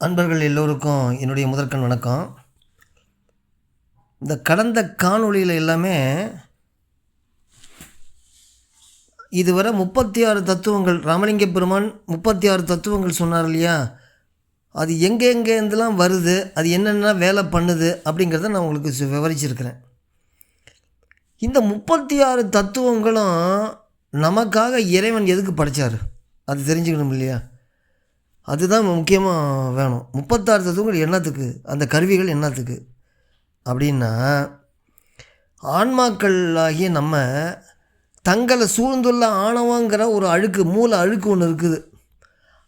அன்பர்கள் எல்லோருக்கும் என்னுடைய முதற்கண் வணக்கம். இந்த கடந்த காணொளியில் எல்லாமே இதுவரை 36 தத்துவங்கள் ராமலிங்க பெருமான் 36 தத்துவங்கள் சொன்னார் இல்லையா? அது எங்கெங்கேருந்துலாம் வருது, அது என்னென்ன வேலை பண்ணுது அப்படிங்கிறத நான் உங்களுக்கு விவரிச்சிருக்கிறேன். இந்த 36 தத்துவங்களும் நமக்காக இறைவன் எதுக்கு படைத்தார் அது தெரிஞ்சுக்கணும் இல்லையா? அதுதான் முக்கியமாக வேணும். 36 தத்துவங்கள் என்னத்துக்கு, அந்த கருவிகள் என்னத்துக்கு அப்படின்னா, ஆன்மாக்கள் ஆகிய நம்ம தங்களை சூழ்ந்துள்ள ஆணவங்கிற ஒரு அழுக்கு, மூல அழுக்கு ஒன்று இருக்குது.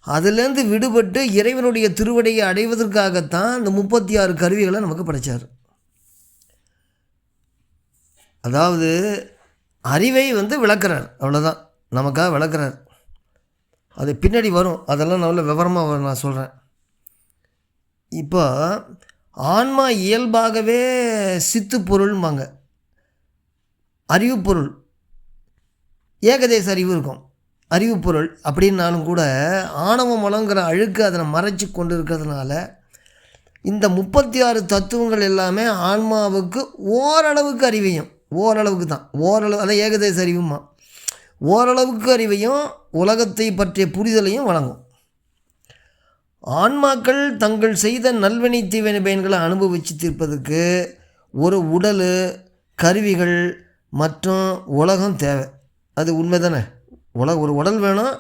அதுலேருந்து விடுபட்டு இறைவனுடைய திருவடியை அடைவதற்காகத்தான் இந்த 36 கருவிகளை நமக்கு படைத்தார். அதாவது அறிவை விளக்குறார், அவ்வளோதான், நமக்காக விளக்குறார். அது பின்னாடி வரும், அதெல்லாம் நல்ல விவரமாக நான் சொல்கிறேன். இப்போ ஆன்மா இயல்பாகவே சித்து பொருள்பாங்க, அறிவு பொருள், ஏகதேச அறிவு இருக்கும், அறிவு பொருள் அப்படின்னாலும் கூட ஆணவம் வளங்கிற அழுக்கு அதனை மறைச்சி கொண்டு இருக்கிறதுனால இந்த 36 தத்துவங்கள் எல்லாமே ஆன்மாவுக்கு ஓரளவுக்கு அறிவையும், ஓரளவுக்கு தான், ஓரளவு, அதை ஏகதேச அறிவுமா, ஓரளவுக்கு அறிவையும் உலகத்தை பற்றிய புரிதலையும் வழங்கும். ஆன்மாக்கள் தங்கள் செய்த நல்வினை தீவினை பயன்களை அனுபவித்து தீர்ப்பதற்கு ஒரு உடல், கருவிகள் மற்றும் உலகம் தேவை. அது உண்மை தானே? ஒரு உடல் வேணும்,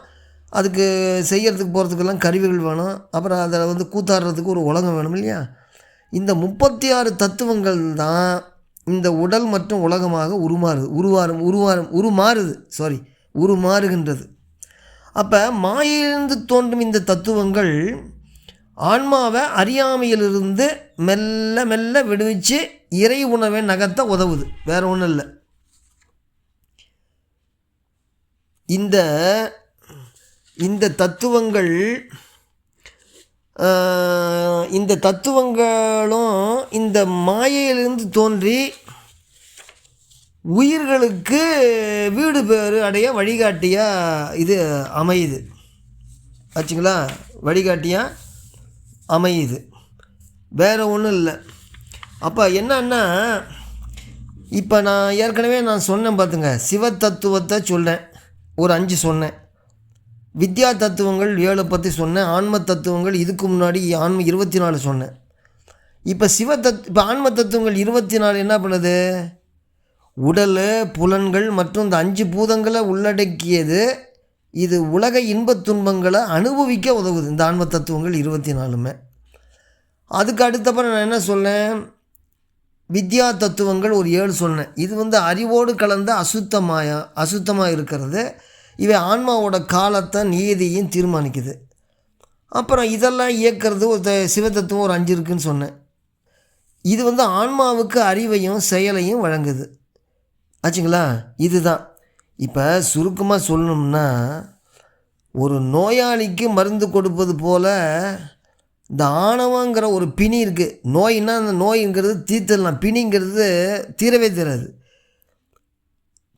அதுக்கு செய்கிறதுக்கு போகிறதுக்கெல்லாம் கருவிகள் வேணும், அப்புறம் அதை கூத்தாடுறதுக்கு ஒரு உலகம் வேணும் இல்லையா? இந்த 36 தத்துவங்கள் தான் இந்த உடல் மற்றும் உலகமாக உருமாறுகின்றது. அப்போ மாயிலிருந்து தோன்றும் இந்த தத்துவங்கள் ஆன்மாவை அறியாமையிலிருந்து மெல்ல மெல்ல விடுவிச்சு இறை உணவை நகர்த்த உதவுது, வேற ஒன்றும் இல்லை. இந்த தத்துவங்களும் இந்த மாயையிலிருந்து தோன்றி உயிர்களுக்கு வீடு பேறு அடைய வழிகாட்டியாக இது அமையுது ஆச்சுங்களா? வழிகாட்டியாக அமையுது, வேறு ஒன்றும் இல்லை. அப்போ என்னன்னா, இப்போ நான் ஏற்கனவே சொன்னேன் பார்த்துங்க, சிவ தத்துவத்தை சொன்னேன், ஒரு 5 சொன்னேன், வித்யா தத்துவங்கள் 7 பற்றி சொன்னேன், ஆன்ம தத்துவங்கள் இதுக்கு முன்னாடி 24 சொன்னேன். இப்போ ஆன்ம தத்துவங்கள் 24 என்ன பண்ணுது? உடல், புலன்கள் மற்றும் இந்த 5 பூதங்களை உள்ளடக்கியது. இது உலக இன்பத் துன்பங்களை அனுபவிக்க உதவுது இந்த ஆன்ம தத்துவங்கள் 24மே. அதுக்கு அடுத்தப்பறம் நான் என்ன சொன்னேன்? வித்யா தத்துவங்கள் ஒரு 7 சொன்னேன். இது அறிவோடு கலந்த அசுத்தமாக இருக்கிறது. இவை ஆன்மாவோட காலத்தை, நீதியையும் தீர்மானிக்குது. அப்புறம் இதெல்லாம் இயக்கிறது ஒரு சிவத்தத்துவம் ஒரு 5 இருக்குதுன்னு சொன்னேன். இது ஆன்மாவுக்கு அறிவையும் செயலையும் வழங்குது ஆச்சுங்களா? இதுதான். இப்போ சுருக்கமாக சொல்லணும்னா, ஒரு நோயாளிக்கு மருந்து கொடுப்பது போல் இந்த ஆணவங்கிற ஒரு பிணி இருக்குது. நோயின்னா அந்த நோய்ங்கிறது தீர்த்தலாம், பிணிங்கிறது தீரவே தீராது.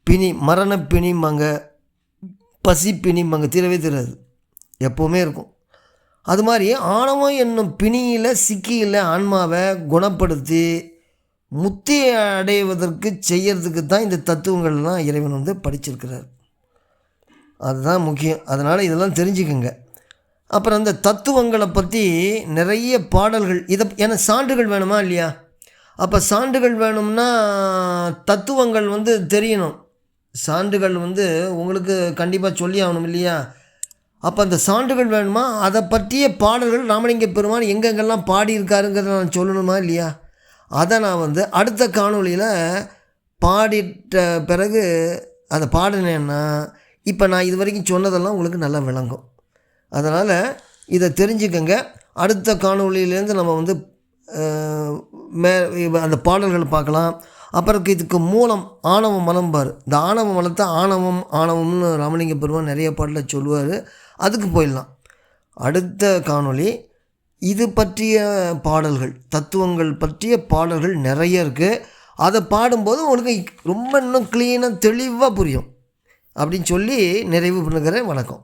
பிணி, மரண பிணிம்பாங்க, பசி பிணிம்பாங்க, தீரவே தீராது, எப்போவுமே இருக்கும். அது மாதிரி ஆணவம் என்னும் பிணியில் சிக்கியில் ஆன்மாவை குணப்படுத்தி முத்தி அடைவதற்கு செய்யறதுக்கு தான் இந்த தத்துவங்கள்லாம் இறைவன் படிச்சிருக்கிறார். அதுதான் முக்கியம். அதனால் இதெல்லாம் தெரிஞ்சுக்குங்க. அப்புறம் இந்த தத்துவங்களை பற்றி நிறைய பாடல்கள், ஏன்னா சான்றுகள் வேணுமா இல்லையா? அப்போ சான்றுகள் வேணும்னா தத்துவங்கள் தெரியணும். சான்றுகள் உங்களுக்கு கண்டிப்பாக சொல்லி ஆகணும் இல்லையா? அப்போ அந்த சான்றுகள் வேணுமா? அதை பற்றிய பாடல்கள் ராமலிங்க பெருமான் எங்கெங்கெல்லாம் பாடியிருக்காருங்கிறத நான் சொல்லணுமா இல்லையா? அதை நான் அடுத்த காணொளியில் பாடிட்ட பிறகு அதை பாடினேன்னா இப்போ நான் இது வரைக்கும் சொன்னதெல்லாம் உங்களுக்கு நல்லா விளங்கும். அதனால் இதை தெரிஞ்சுக்கங்க. அடுத்த காணொளியிலேருந்து நம்ம அந்த பாடல்களை பார்க்கலாம். அப்புறம் இதுக்கு மூலம் ஆணவ மலம்பார். இந்த ஆணவ மலத்தை ஆணவம்னு ராமலிங்க பெருமான் நிறைய பாடலில் சொல்லுவார். அதுக்கு போயிடலாம். அடுத்த காணொளி இது பற்றிய பாடல்கள், தத்துவங்கள் பற்றிய பாடல்கள் நிறைய இருக்குது. அதை பாடும்போது உங்களுக்கு ரொம்ப இன்னும் க்ளீனாக தெளிவாக புரியும் அப்படின்னு சொல்லி நிறைவு பண்ணுகிறேன். வணக்கம்.